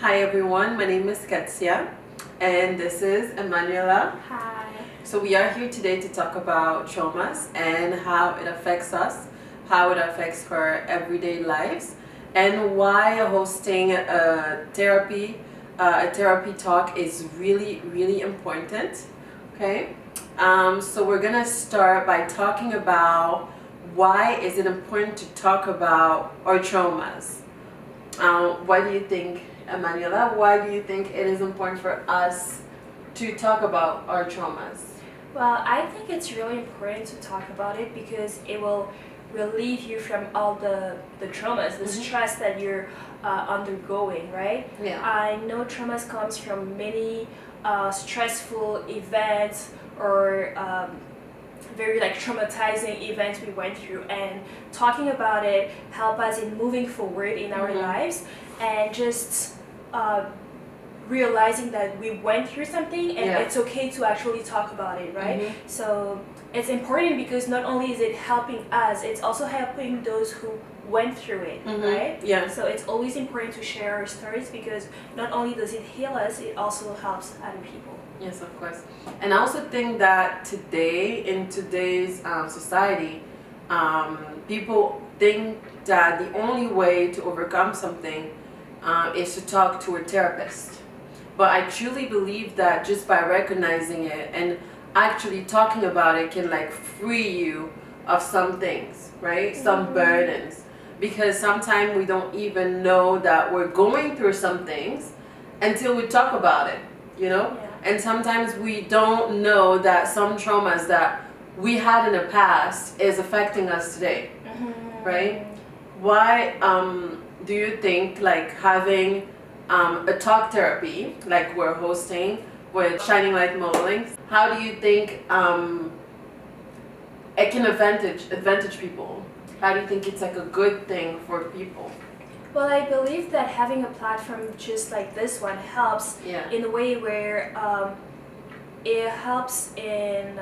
Hi everyone, my name is Ketsia and this is Emmanuella. Hi. So we are here today to talk about traumas and how it affects us, how it affects our everyday lives, and why hosting a therapy talk is really important. Okay, so we're gonna start by talking about why is it important to talk about our traumas. Why do you think, Emmanuella, why do you think it is important for us to talk about our traumas? Well, I think it's really important to talk about it because it will relieve you from all the traumas, the stress that you're undergoing, right? Yeah. I know traumas comes from many stressful events or very traumatizing events we went through, and talking about it help us in moving forward in our lives and just realizing that we went through something and it's okay to actually talk about it, right? So it's important because not only is it helping us, it's also helping those who went through it, right? Yeah. So it's always important to share our stories because not only does it heal us, it also helps other people. Yes, of course. And I also think that today, in today's society, people think that the only way to overcome something is to talk to a therapist. But I truly believe that just by recognizing it and actually talking about it can free you of some things, right? Some burdens. Because sometimes we don't even know that we're going through some things until we talk about it, you know? Yeah. And sometimes we don't know that some traumas that we had in the past is affecting us today, right? Why do you think having a talk therapy like we're hosting with Shining Light Modeling, how do you think it can advantage people? How do you think it's a good thing for people? Well, I believe that having a platform just like this one helps in a way where it helps in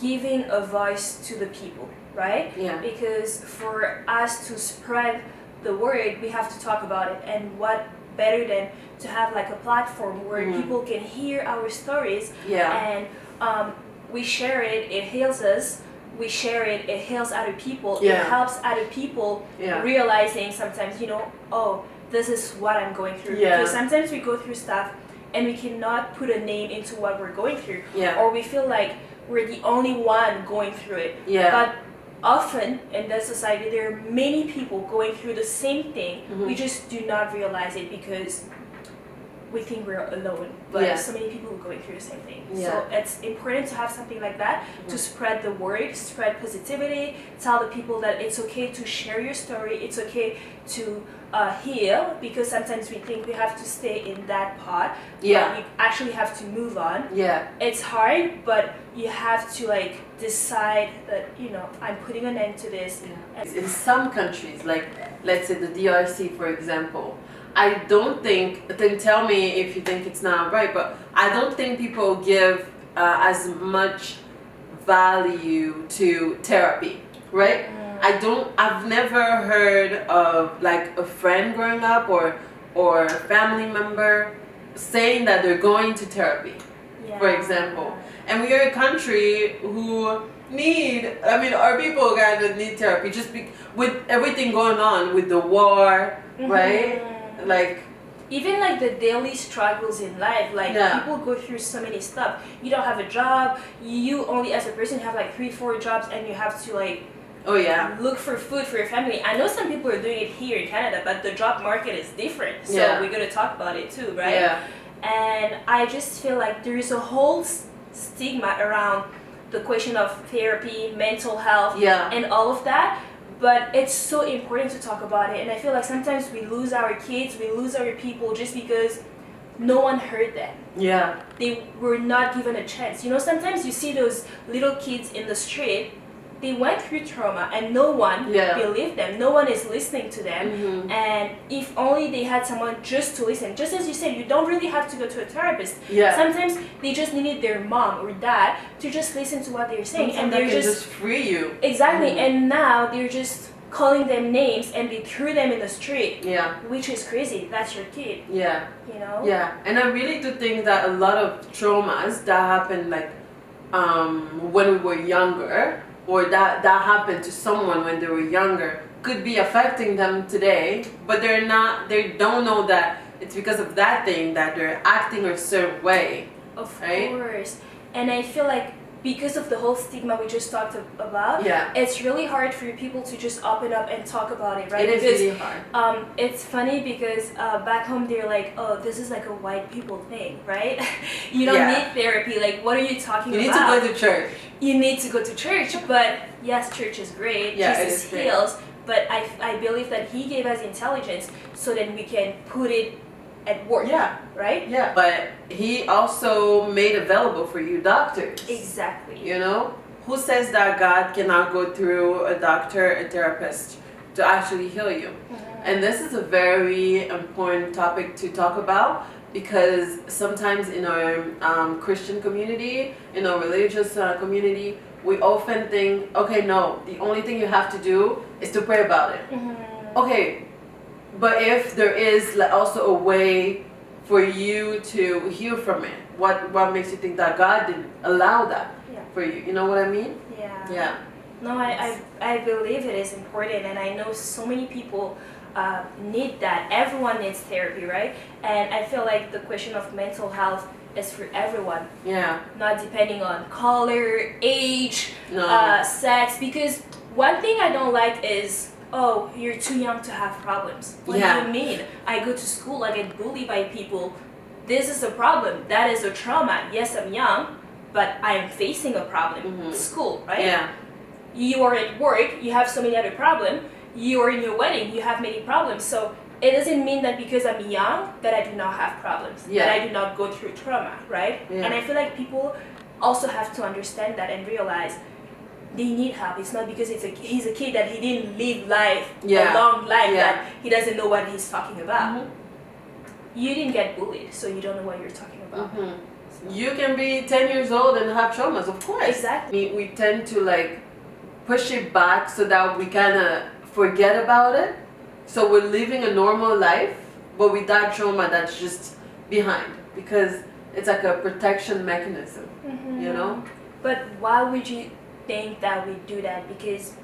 giving a voice to the people, right? Yeah. Because for us to spread the word, we have to talk about it. And what better than to have a platform where people can hear our stories and we share it, it heals us. We share it, it heals other people, it helps other people realizing sometimes, oh, this is what I'm going through. Because sometimes we go through stuff and we cannot put a name into what we're going through. Or we feel like we're the only one going through it. But often in this society, there are many people going through the same thing. We just do not realize it because we think we're alone, but so many people are going through the same thing. So it's important to have something like that to spread the word, spread positivity, tell the people that it's okay to share your story, it's okay to heal, because sometimes we think we have to stay in that part, but you actually have to move on. It's hard, but you have to decide that, I'm putting an end to this. In some countries, let's say the DRC, for example, I don't think, then tell me if you think it's not right, but I don't think people give as much value to therapy, right? I've never heard of a friend growing up or a family member saying that they're going to therapy, for example. And we are a country who our people kind of need therapy with everything going on with the war, right? Even the daily struggles in life, people go through so many stuff. You don't have a job, you only as a person have 3-4 jobs, and you have to look for food for your family. I know some people are doing it here in Canada, but the job market is different, so we're going to talk about it too, right? And I just feel like there is a whole stigma around the question of therapy, mental health, and all of that. But it's so important to talk about it, and I feel like sometimes we lose our kids, we lose our people just because no one heard them. They were not given a chance. Sometimes you see those little kids in the street, they went through trauma and no one believed them, no one is listening to them. And if only they had someone just to listen, just as you said, you don't really have to go to a therapist. Sometimes they just needed their mom or dad to just listen to what they're saying. And they're just free you. Exactly. And now they're just calling them names and they threw them in the street. Yeah. Which is crazy. That's your kid. Yeah. You know? Yeah. And I really do think that a lot of traumas that happen like when we were younger, or that happened to someone when they were younger, could be affecting them today, but they don't know that it's because of that thing that they're acting a certain way. Of course. And I feel like because of the whole stigma we just talked about, it's really hard for people to just open up and talk about it, right? It is really hard. It's funny because back home they're like, oh, this is like a white people thing, right? You don't need therapy. Like, what are you talking about? You need to go to church. You need to go to church, but yes, church is great. Yeah, Jesus heals, but I believe that he gave us intelligence so that we can put it at work. Yeah. Right? Yeah. But he also made available for you doctors. Exactly. You know? Who says that God cannot go through a doctor, a therapist to actually heal you? Mm-hmm. And this is a very important topic to talk about, because sometimes in our Christian community, in our religious community, we often think, okay, no, the only thing you have to do is to pray about it. Mm-hmm. Okay, but if there is also a way for you to heal from it, what makes you think that God didn't allow that for you? You know what I mean? Yeah. Yeah. No, I believe it is important, and I know so many people need that. Everyone needs therapy, right? And I feel like the question of mental health is for everyone. Yeah. Not depending on color, age, sex. Because one thing I don't like is, oh, you're too young to have problems. What do you mean? I go to school, I get bullied by people. This is a problem. That is a trauma. Yes, I'm young, but I am facing a problem. Mm-hmm. School, right? Yeah. You are at work, you have so many other problems. You are in your wedding, you have many problems. So it doesn't mean that because I'm young that I do not have problems, that I do not go through trauma, right? Yeah. And I feel like people also have to understand that and realize they need help. It's not because he's a kid that he didn't live life, a long life, that he doesn't know what he's talking about. Mm-hmm. You didn't get bullied, so you don't know what you're talking about. Mm-hmm. So. You can be 10 years old and have traumas, of course. Exactly. We tend to push it back so that we kind of forget about it. So we're living a normal life, but with that trauma that's just behind, because it's like a protection mechanism, you know? But why would you think that we do that? Because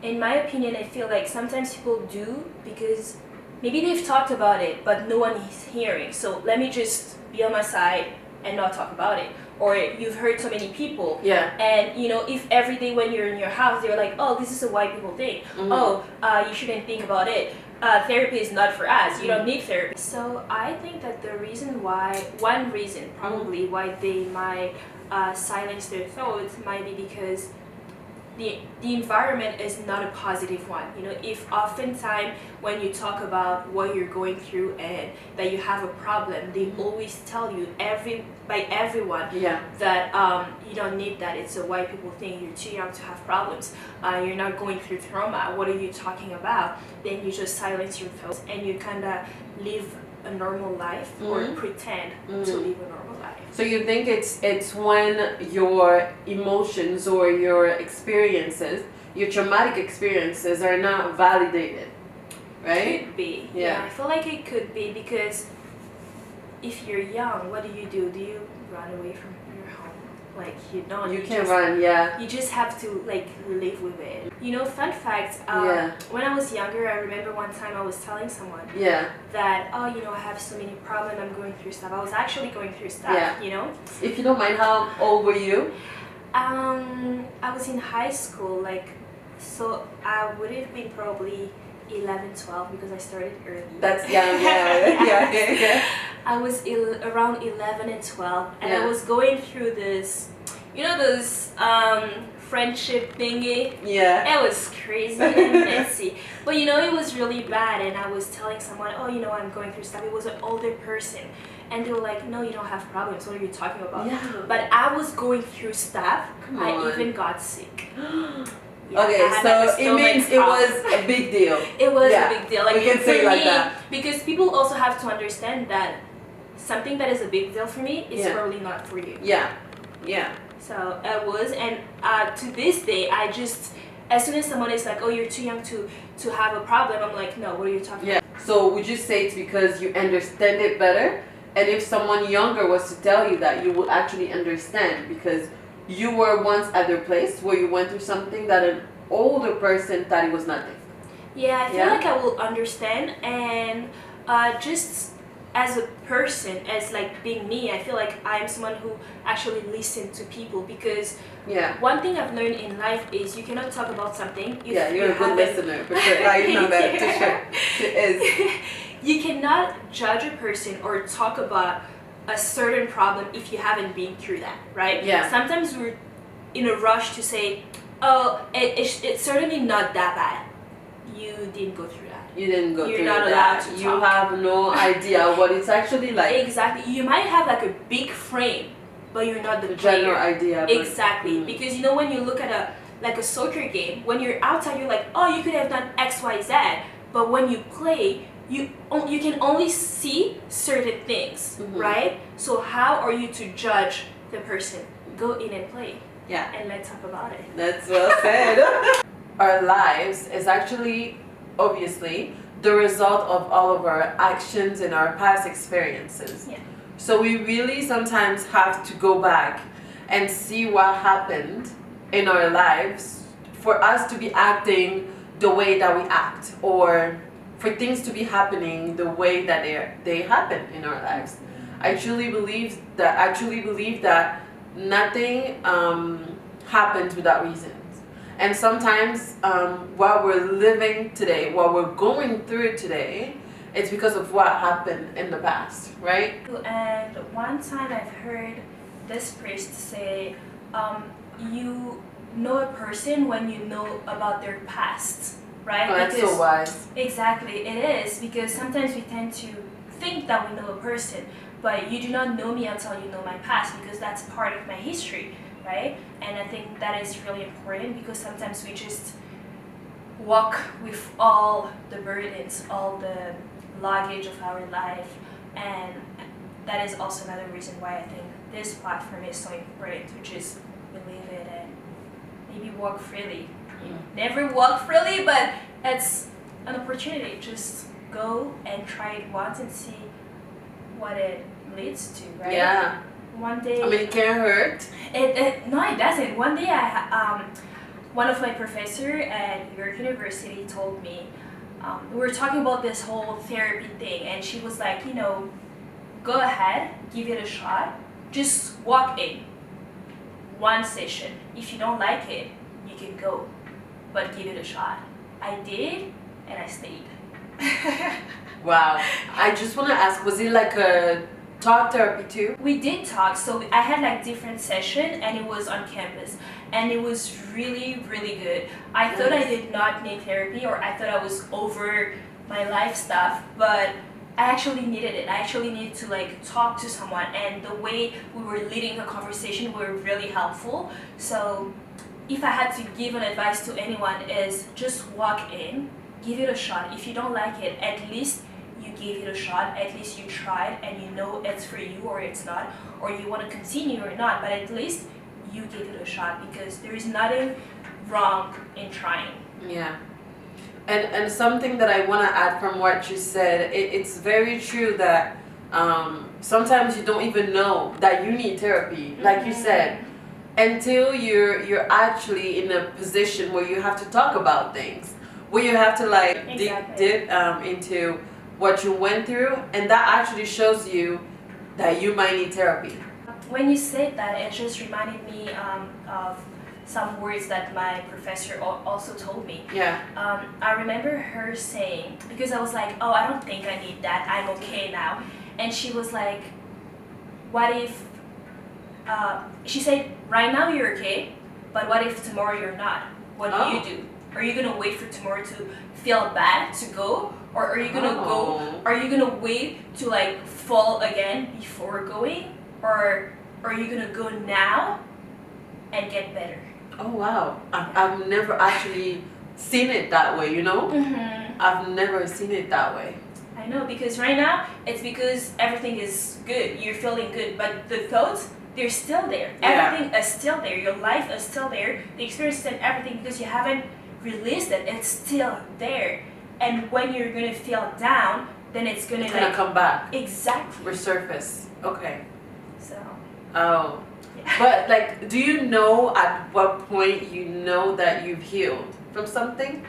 in my opinion, I feel like sometimes people do because maybe they've talked about it, but no one is hearing. So let me just be on my side and not talk about it. Or you've heard so many people. Yeah. And if every day when you're in your house, they're like, oh, this is a white people thing. Mm-hmm. Oh, you shouldn't think about it. Therapy is not for us. You don't need therapy. So I think that one reason probably why they might silence their thoughts might be because the environment is not a positive one. If oftentimes when you talk about what you're going through and that you have a problem, they always tell you by everyone that you don't need that. It's a white people thing. You're too young to have problems. You're not going through trauma. What are you talking about? Then you just silence your thoughts and you kind of live a normal life or pretend to live a normal life. So you think it's when your emotions or your experiences, your traumatic experiences are not validated, right? Could be. Yeah, I feel like it could be because if you're young, what do? Do you run away from your home? Like you don't. You can't run, yeah. You just have to live with it. Fun fact. When I was younger, I remember one time I was telling someone that I have so many problems. I'm going through stuff. I was actually going through stuff. Yeah. If you don't mind, how old were you? I was in high school. So I would have been probably 11, 12 because I started early. That's young, yeah. I was around 11 and 12, and I was going through this, those friendship thingy. Yeah. It was crazy and messy. But it was really bad, and I was telling someone, I'm going through stuff. It was an older person. And they were like, no, you don't have problems. What are you talking about? Yeah. But I was going through stuff. I even got sick. Yeah, okay, so it means it was a big deal. It was a big deal. We can say it like that. Because people also have to understand that something that is a big deal for me is probably not for you. Yeah, yeah. So it was, and to this day, I just as soon as someone is like, oh, you're too young to have a problem, I'm like, no, what are you talking about? So would you say it's because you understand it better? And if someone younger was to tell you that, you would actually understand because you were once at their place where you went through something that an older person thought it was nothing. Yeah, I feel like I will understand, and just as a person, as like being me, I feel like I'm someone who actually listens to people, because one thing I've learned in life is you cannot talk about something if you're a good listener, for sure. I know that, for sure. It is. You cannot judge a person or talk about a certain problem if you haven't been through that, right? Yeah. Sometimes we're in a rush to say, oh, it's certainly not that bad. You didn't go through that. You didn't go You're through not that. allowed to You talk. have no idea what it's actually like. Exactly. You might have like a big frame, but you're not the general player. idea. Exactly. Because you know, when you look at a soccer game, when you're outside, you're like, oh, you could have done X, Y, Z. But when you play, you can only see certain things, right? So how are you to judge the person? Go in and play. Yeah. And let's talk about it. That's well said. Our lives is actually, obviously, the result of all of our actions and our past experiences. Yeah. So we really sometimes have to go back and see what happened in our lives for us to be acting the way that we act, or for things to be happening the way that they happen in our lives. I truly believe that nothing happens without reasons. And sometimes what we're living today, what we're going through today, it's because of what happened in the past, right? And one time I've heard this priest say, you know a person when you know about their past, right? Oh, that's so wise. Exactly, it is, because sometimes we tend to think that we know a person, but you do not know me until you know my past, because that's part of my history, right? And I think that is really important, because sometimes we just walk with all the burdens, all the luggage of our life, and that is also another reason why I think this platform is so important, to just believe it and maybe walk freely. You never walk freely, but it's an opportunity. Just go and try it once and see what it leads to, right? Yeah. One day. I mean, it can't hurt. No, it doesn't. One day, one of my professor at York University told me, we were talking about this whole therapy thing, and she was like, you know, go ahead, give it a shot, just walk in one session. If you don't like it, you can go, but give it a shot. I did, and I stayed. Wow. I just want to ask, was it like a talk therapy too? We did talk, so I had like different session, and it was on campus, and it was really, really good. I thought I did not need therapy, or I thought I was over my life stuff, but I actually needed it. I actually needed to like talk to someone, and the way we were leading the conversation were really helpful. So if I had to give an advice to anyone, is just walk in, give it a shot. If you don't like it, at least you gave it a shot, at least you tried, and you know it's for you or it's not, or you want to continue or not, but at least you gave it a shot, because there is nothing wrong in trying. Yeah. And something that I want to add from what you said, it's very true that sometimes you don't even know that you need therapy, like you said, until you're actually in a position where you have to talk about things, where you have to like dig into what you went through, and that actually shows you that you might need therapy. When you said that, it just reminded me of some words that my professor also told me. Yeah. I remember her saying, because I was like, oh, I don't think I need that, I'm okay now. And she was like, what if, she said, right now you're okay, but what if tomorrow you're not? What do you do? Are you gonna wait for tomorrow to feel bad to go? Or are you gonna go, are you gonna wait to like fall again before going? Or are you gonna go now and get better? Oh wow, I've never actually seen it that way, you know? I've never seen it that way. I know, because right now, it's because everything is good, you're feeling good, but the thoughts, they're still there. Everything is still there, your life is still there, the experiences and everything, because you haven't release it, it's still there. And when you're gonna feel down, then it's gonna come back. Exactly. Resurface. Okay. So. Oh. Yeah. But like, do you know at what point you know that you've healed from something?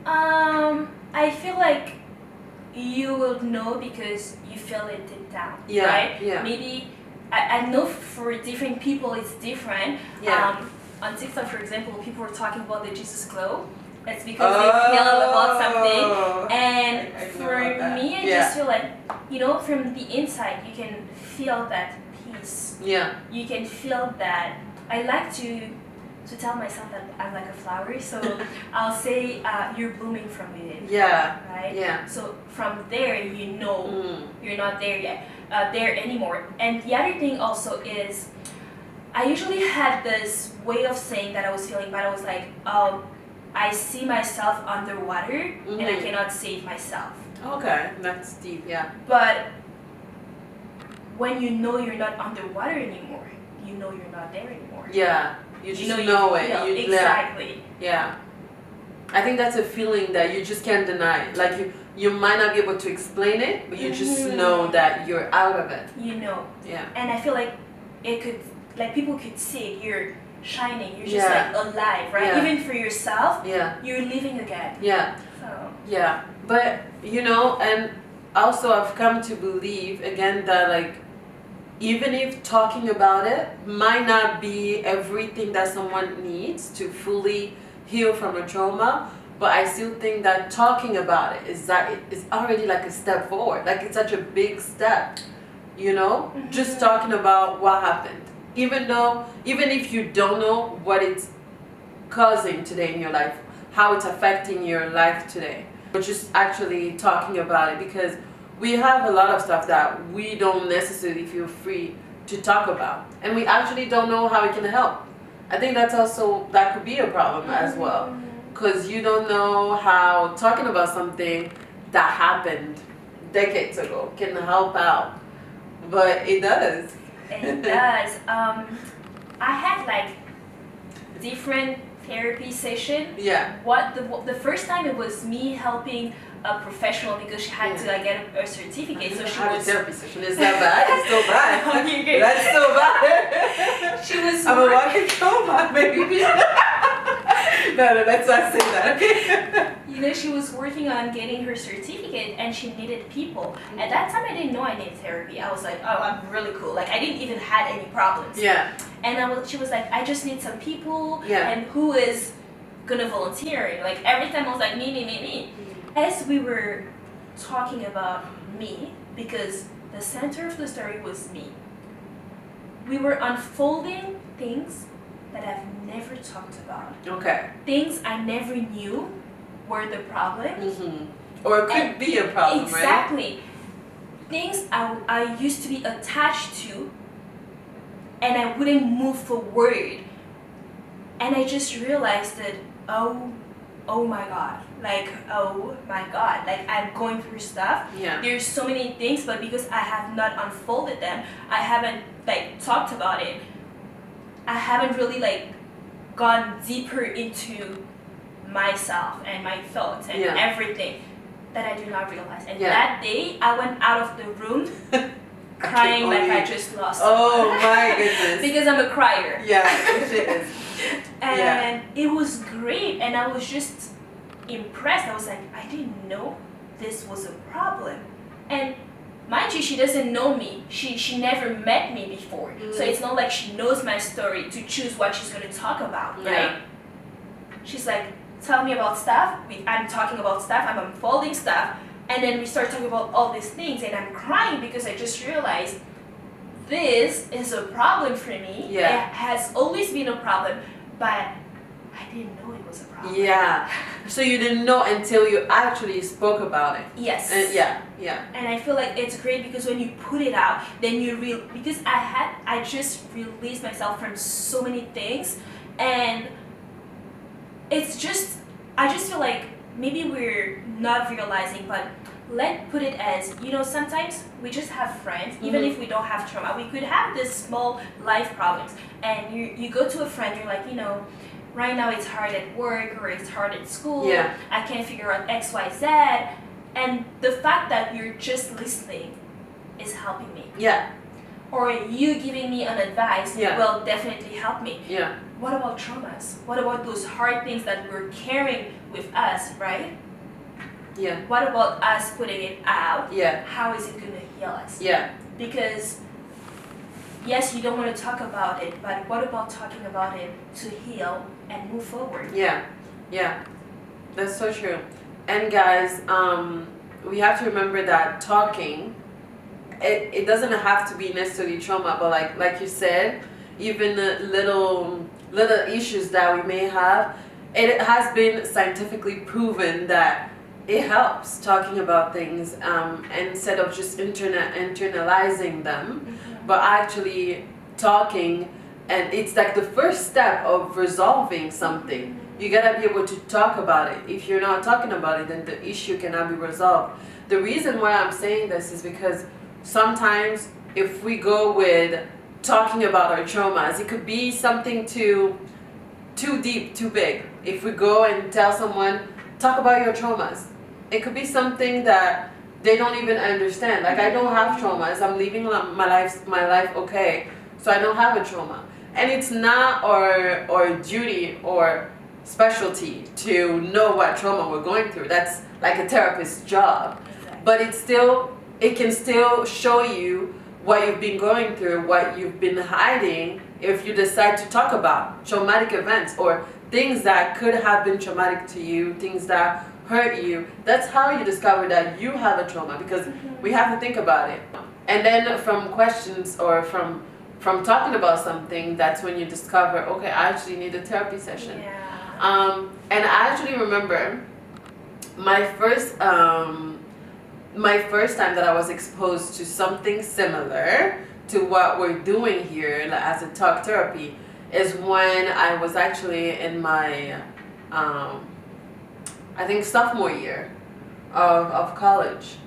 I feel like you will know because you feel it deep down. Yeah. Right? Yeah. Maybe I know for different people it's different. Yeah. On TikTok, for example, people were talking about the Jesus glow. It's because they feel about something. And for me, I just feel like, from the inside, you can feel that peace. Yeah. You can feel that. I like to tell myself that I'm like a flower, so I'll say you're blooming from within. Yeah. Right? Yeah. So from there, you're not there yet, there anymore. And the other thing also is, I usually had this way of saying that I was feeling bad. I was like, I see myself underwater and I cannot save myself. Okay, that's deep, yeah. But when you know you're not underwater anymore, you know you're not there anymore. Yeah, you just know it. Exactly. Yeah. I think that's a feeling that you just can't deny. Like you might not be able to explain it, but you just know that you're out of it. You know. Yeah. And I feel like people could see it. You're shining. You're just like alive, right? Yeah. Even for yourself. Yeah. You're living again. Yeah. So. Yeah. But and also I've come to believe again that like even if talking about it might not be everything that someone needs to fully heal from a trauma, but I still think that talking about it is already like a step forward. Like it's such a big step, just talking about what happened. Even if you don't know what it's causing today in your life, how it's affecting your life today, but just actually talking about it, because we have a lot of stuff that we don't necessarily feel free to talk about, and we actually don't know how it can help. I think that could be a problem as well, because you don't know how talking about something that happened decades ago can help out, but it does. It does. I had like different therapy session. Yeah. The first time it was me helping a professional because she had to get a certificate. So she was. A therapy session. Is that bad? It's so bad. Okay, good. That's so bad. She was. I'm a walking trauma, baby. No, let's not say that. Okay. She was working on getting her certificate and she needed people. At that time, I didn't know I needed therapy. I was like, oh, I'm really cool. Like, I didn't even had any problems. Yeah. And she was like, I just need some people. Yeah. And who is gonna volunteer? Like, every time I was like, me. As we were talking about me, because the center of the story was me, we were unfolding things that I've never talked about. Okay. Things I never knew were the problem. Or it could be a problem, exactly. right? Things I used to be attached to, and I wouldn't move forward. And I just realized that, oh my God. Like, oh my God. Like, I'm going through stuff. Yeah. There's so many things, but because I have not unfolded them, I haven't, talked about it. I haven't really, gone deeper into myself and my thoughts and everything that I do not realize. And that day, I went out of the room crying like I just lost someone. My goodness. Because I'm a crier. Yeah, she is. And it was great, and I was just impressed. I was like, I didn't know this was a problem. And mind you, she doesn't know me. She never met me before. So it's not like she knows my story to choose what she's going to talk about, right? She's like, tell me about stuff. I'm talking about stuff. I'm unfolding stuff. And then we start talking about all these things, and I'm crying because I just realized this is a problem for me. Yeah. It has always been a problem, but I didn't know it was a problem. Yeah. So you didn't know until you actually spoke about it. Yes. Yeah. And I feel like it's great because when you put it out, then because I just released myself from so many things, and I just feel like maybe we're not realizing, but let's put it as, sometimes we just have friends, even if we don't have trauma. We could have this small life problems, and you go to a friend, you're like, right now it's hard at work or it's hard at school. Yeah. I can't figure out X, Y, Z. And the fact that you're just listening is helping me. Yeah. Or you giving me an advice will definitely help me. Yeah. What about traumas? What about those hard things that we're carrying with us, right? Yeah. What about us putting it out? Yeah. How is it going to heal us? Yeah. Because yes, you don't want to talk about it, but what about talking about it to heal and move forward? Yeah. Yeah. That's so true. And guys, we have to remember that talking, it doesn't have to be necessarily trauma, but like you said, even the little issues that we may have, it has been scientifically proven that it helps talking about things, instead of just internalizing them, but actually talking, and it's like the first step of resolving something. You gotta be able to talk about it. If you're not talking about it, then the issue cannot be resolved. The reason why I'm saying this is because sometimes if we go with talking about our traumas, it could be something too deep, too big. If we go and tell someone, talk about your traumas, it could be something that they don't even understand. Like, I don't have traumas. I'm living my life okay, so I don't have a trauma. And it's not our duty or specialty to know what trauma we're going through. That's like a therapist's job. Exactly. But it can still show you what you've been going through, what you've been hiding, if you decide to talk about traumatic events or things that could have been traumatic to you, things that hurt you. That's how you discover that you have a trauma, because we have to think about it. And then from questions or from talking about something, that's when you discover, okay, I actually need a therapy session. Yeah. And I actually remember my first time that I was exposed to something similar to what we're doing here as a talk therapy is when I was actually in my I think sophomore year of college.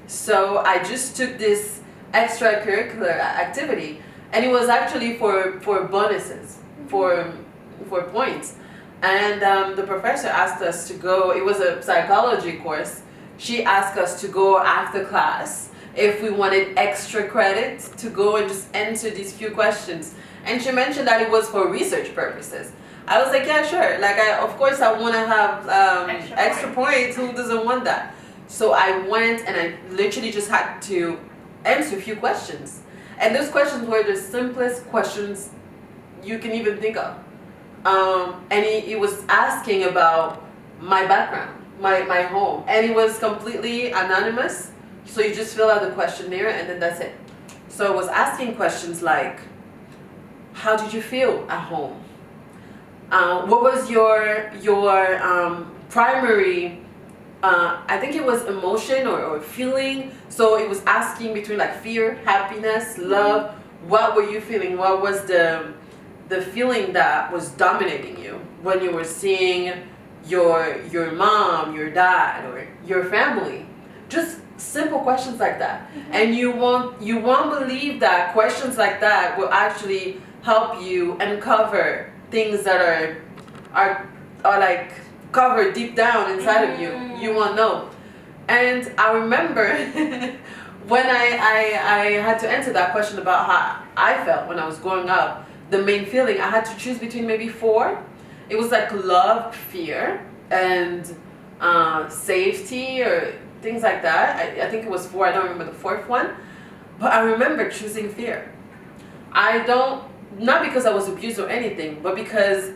So I just took this extracurricular activity, and it was actually for bonuses, for points. And the professor asked us to go. It was a psychology course. She asked us to go after class if we wanted extra credit to go and just answer these few questions. And she mentioned that it was for research purposes. I was like, yeah, sure. Like, of course I want to have extra points. Who doesn't want that? So I went and I literally just had to answer a few questions. And those questions were the simplest questions you can even think of. And he was asking about my background, my home. And it was completely anonymous. So you just fill out the questionnaire and then that's it. So I was asking questions like, how did you feel at home? What was your primary, I think it was emotion or feeling. So it was asking between like fear, happiness, love. What were you feeling? What was the feeling that was dominating you when you were seeing your mom, your dad, or your family? Just simple questions like that. And you won't believe that questions like that will actually help you uncover things that are like covered deep down inside of you. You won't know. And I remember when I had to answer that question about how I felt when I was growing up, the main feeling, I had to choose between maybe 4. It was like love, fear, and safety, or things like that. I think it was 4. I don't remember the 4th one. But I remember choosing fear. Not because I was abused or anything, but because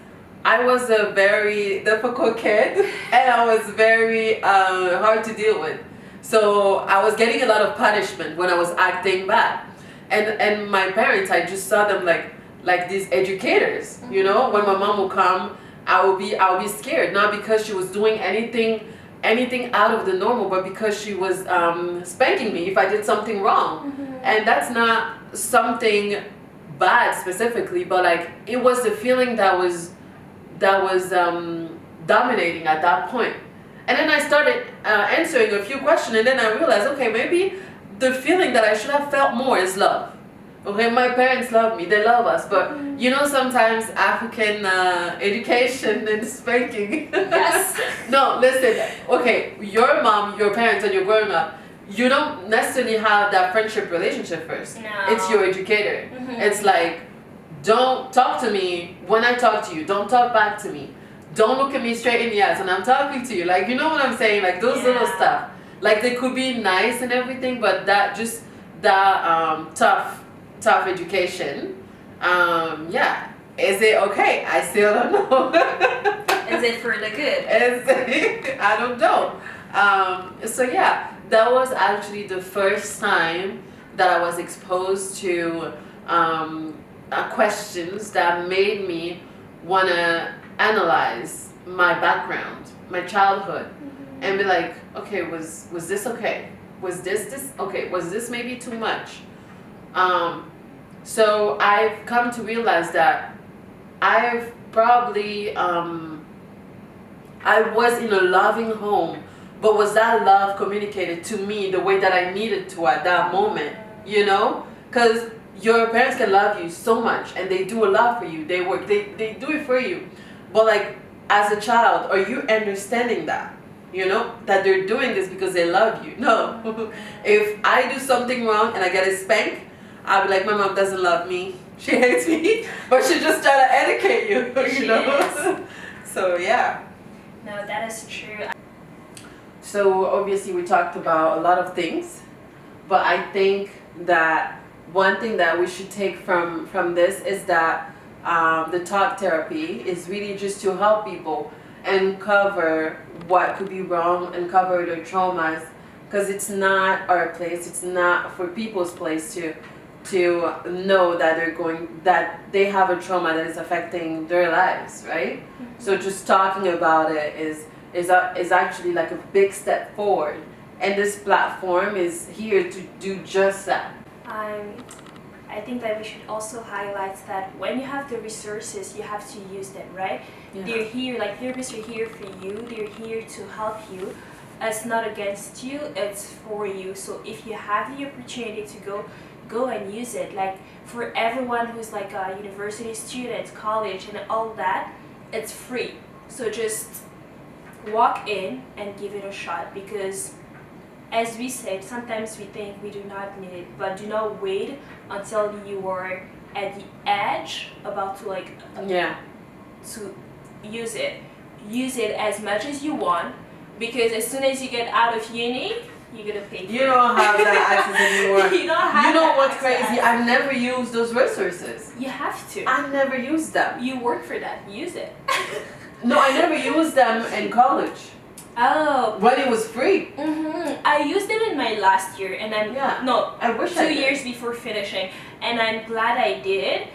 I was a very difficult kid and I was very hard to deal with. So I was getting a lot of punishment when I was acting bad. And my parents, I just saw them like these educators, you know. When my mom would come, I would be scared, not because she was doing anything out of the normal, but because she was spanking me if I did something wrong. And that's not something bad specifically, but like it was the feeling that was dominating at that point. And then I started answering a few questions, and then I realized, okay, maybe the feeling that I should have felt more is love. Okay, my parents love me. They love us, but you know, sometimes African education and spanking. Yes. No, listen. Okay, your mom, your parents, when you're growing up, you don't necessarily have that friendship relationship first. No. It's your educator. It's like, don't talk to me when I talk to you. Don't talk back to me. Don't look at me straight in the eyes when I'm talking to you. Like, you know what I'm saying? Like those little stuff. Like they could be nice and everything, but that just that tough education. Yeah. Is it okay? I still don't know. Is it for the good? I don't know. So yeah, that was actually the first time that I was exposed to questions that made me want to analyze my background, my childhood, and be like, okay, was this okay? Was this okay? Was this maybe too much? So I've come to realize that I've probably I was in a loving home, but was that love communicated to me the way that I needed to at that moment? You know, because your parents can love you so much and they do a lot for you. They work, they do it for you, but like as a child, are you understanding that? You know, that they're doing this because they love you? No. If I do something wrong and I get a spank, I'll be like, my mom doesn't love me. She hates me, but she's just trying to educate you. You know. So yeah. No, that is true. So obviously we talked about a lot of things, but I think that one thing that we should take from this is that the talk therapy is really just to help people uncover what could be wrong, uncover their traumas, because it's not our place, it's not for people's place to know that they have a trauma that is affecting their lives, right? So just talking about it is actually like a big step forward, and this platform is here to do just that. I think that we should also highlight that when you have the resources, you have to use them, right? Yeah. They're here, like therapists are here for you. They're here to help you. It's not against you, it's for you. So if you have the opportunity to go and use it. Like for everyone who's like a university student, college and all that, it's free. So just walk in and give it a shot, because as we said, sometimes we think we do not need it, but do not wait until you are at the edge about to to use it. Use it as much as you want, because as soon as you get out of uni, you're gonna pay for You don't have that access anymore. You don't have. You know what's crazy? I've never used those resources. You have to. I've never used them. You work for that. Use it. No, I never used them in college. Oh. When it was free. I used them in my last year, and I wish 2 years before finishing, and I'm glad I did.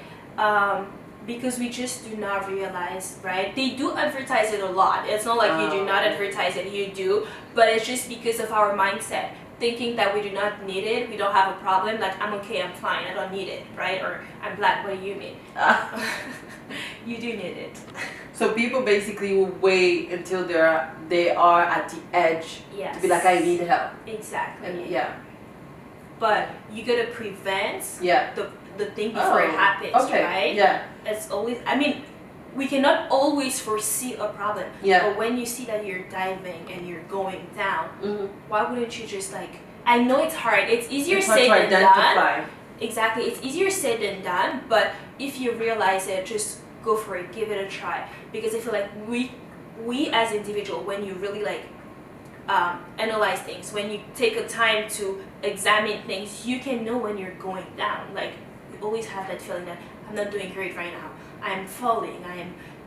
Because we just do not realize, right? They do advertise it a lot. It's not like you do not advertise it, you do, but it's just because of our mindset, thinking that we do not need it, we don't have a problem, like I'm okay, I'm fine, I don't need it, right? Or I'm black, what do you mean? You do need it. So people basically will wait until they are at the edge to be like, I need help. Exactly. And but you gotta prevent the thing before it happens, right? Yeah. It's always, I mean, we cannot always foresee a problem. Yeah. But when you see that you're diving and you're going down, why wouldn't you just like, I know it's hard. It's easier said than done. Exactly. It's easier said than done, but if you realize it, just go for it. Give it a try. Because I feel like we as individuals, when you really like analyze things, when you take a time to examine things, you can know when you're going down. Like, we always have that feeling that I'm not doing great right now. I'm falling.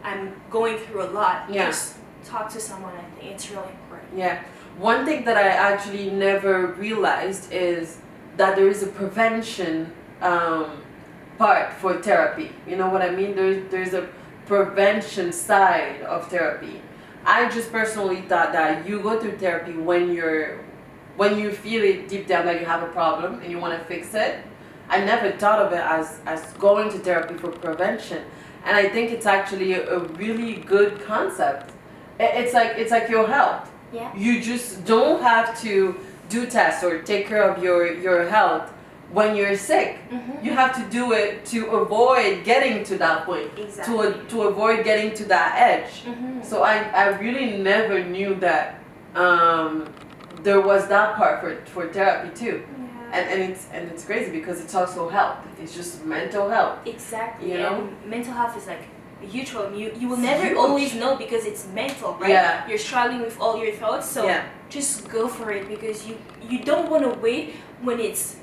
I'm going through a lot. Yeah. Just talk to someone. I think it's really important. Yeah. One thing that I actually never realized is that there is a prevention part for therapy. You know what I mean? There's a prevention side of therapy. I just personally thought that you go through therapy when you feel it deep down that you have a problem and you want to fix it. I never thought of it as going to therapy for prevention, and I think it's actually a really good concept. It's like your health. Yeah. You just don't have to do tests or take care of your health when you're sick. You have to do it to avoid getting to that point. Exactly. To avoid getting to that edge. So I really never knew that there was that part for therapy too. And it's crazy because it's also health. It's just mental health. Exactly. You know? And mental health is like a huge problem. You will It's never huge. always know because it's mental, right? Yeah. You're struggling with all your thoughts, so just go for it because you don't want to wait when it's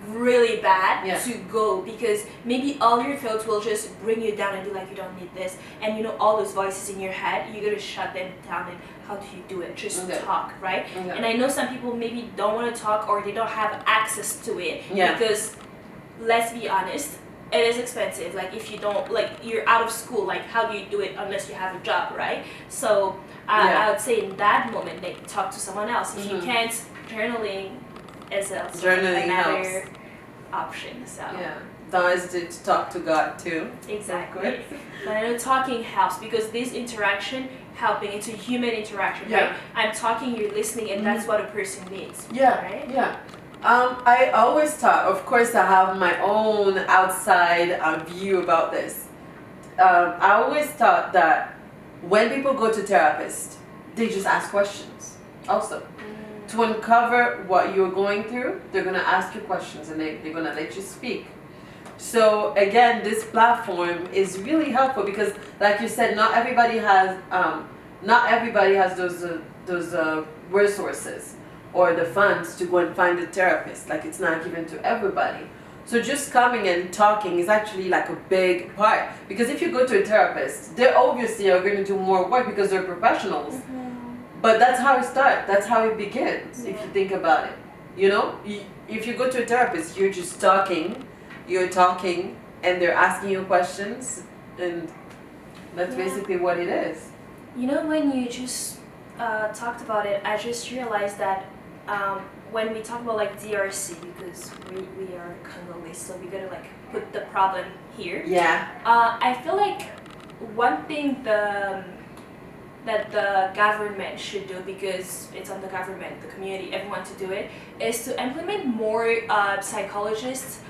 really bad to go, because maybe all your thoughts will just bring you down and be like, you don't need this, and you know, all those voices in your head, you gotta shut them down. And how do you do it? Just talk, right? And I know some people maybe don't want to talk or they don't have access to it because, let's be honest, it is expensive. Like if you don't, like you're out of school, like how do you do it unless you have a job, right? So I would say in that moment, like talk to someone else. If you can't, journaling is also another option. So that is to talk to God too. Exactly. But I know talking helps because this interaction helping, it's a human interaction, right? I'm talking, you're listening, and that's what a person needs. Right? I always thought, of course I have my own outside view about this. I always thought that when people go to therapists, they just ask questions also. To uncover what you're going through, they're going to ask you questions and they're going to let you speak. So again, this platform is really helpful because, like you said, not everybody has those resources or the funds to go and find a therapist. Like it's not given to everybody. So just coming and talking is actually like a big part, because if you go to a therapist, they obviously are going to do more work because they're professionals. But that's how it starts. That's how it begins. If you think about it, you know, if you go to a therapist, you're just talking. You're talking, and they're asking you questions, and that's basically what it is. You know, when you just talked about it, I just realized that when we talk about like DRC, because we are Congolese, so we gotta like put the problem here. I feel like one thing that the government should do, because it's on the government, the community, everyone to do it, is to implement more psychologists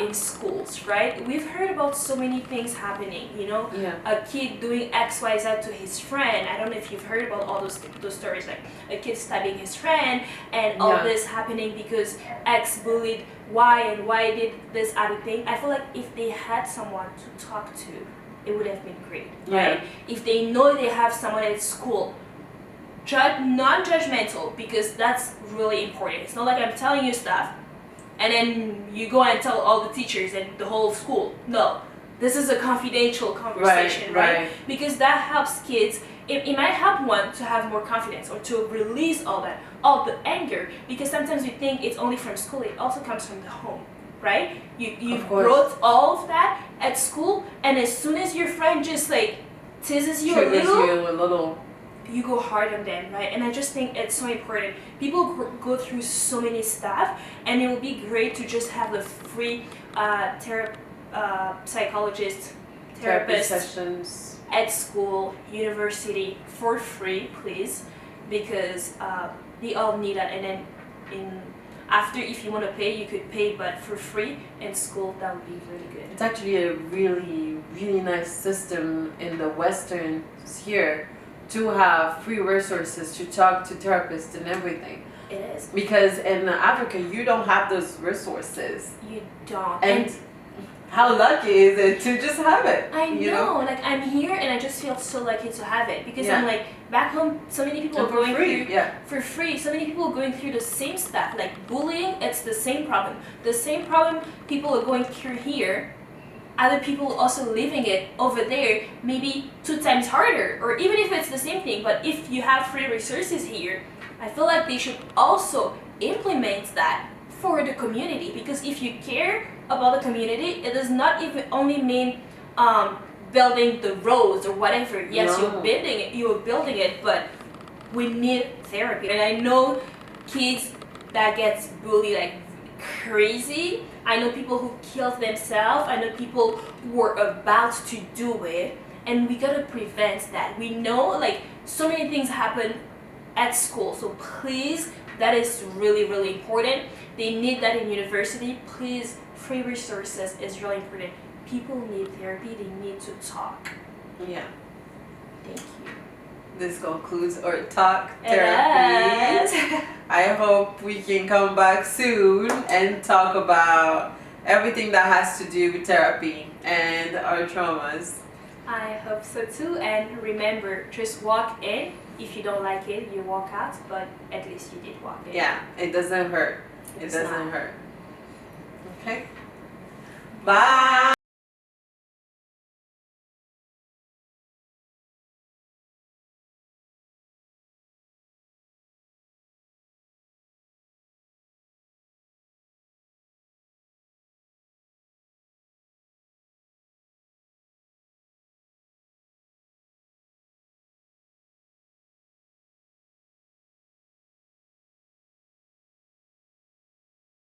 in schools, right? We've heard about so many things happening, you know, a kid doing XYZ to his friend. I don't know if you've heard about all those stories, like a kid stabbing his friend and all this happening because X bullied Y and Y did this other thing. I feel like if they had someone to talk to, it would have been great, right? If they know they have someone at school, non-judgmental, because that's really important. It's not like I'm telling you stuff and then you go and tell all the teachers and the whole school. No, this is a confidential conversation, right? Because that helps kids. It might help one to have more confidence or to release all the anger, because sometimes we think it's only from school. It also comes from the home, right? You wrote all of that at school, and as soon as your friend just like teases you a little, you go hard on them, right? And I just think it's so important. People go through so many stuff, and it would be great to just have the free psychologist, therapist sessions at school, university, for free, please, because we all need that. And then after, if you want to pay, you could pay, but for free in school, that would be really good. It's actually a really, really nice system in the Western here to have free resources to talk to therapists and everything. It is. Because in Africa, you don't have those resources. You don't. And how lucky is it to just have it? I know, like I'm here and I just feel so lucky to have it, because I'm like, back home, so many people are going through for free. So many people are going through the same stuff, like bullying. It's the same problem. The same problem people are going through here, other people also living it over there, maybe 2 times harder, or even if it's the same thing. But if you have free resources here, I feel like they should also implement that for the community, because if you care about the community, it does not even only mean building the roads or whatever. Yes, you're building it, but we need therapy. And I know kids that gets bullied like crazy. I know people who killed themselves. I know people who were about to do it, and we gotta prevent that. We know like so many things happen at school, so please That is really, really important. They need that in university. Please, free resources is really important. People need therapy. They need to talk. Yeah. Thank you. This concludes our talk therapy. Yes. I hope we can come back soon and talk about everything that has to do with therapy and our traumas. I hope so too. And remember, just walk in. If you don't like it, you walk out. But at least you did walk in. Yeah, it doesn't hurt. It It's doesn't not. hurt. Okay. Bye.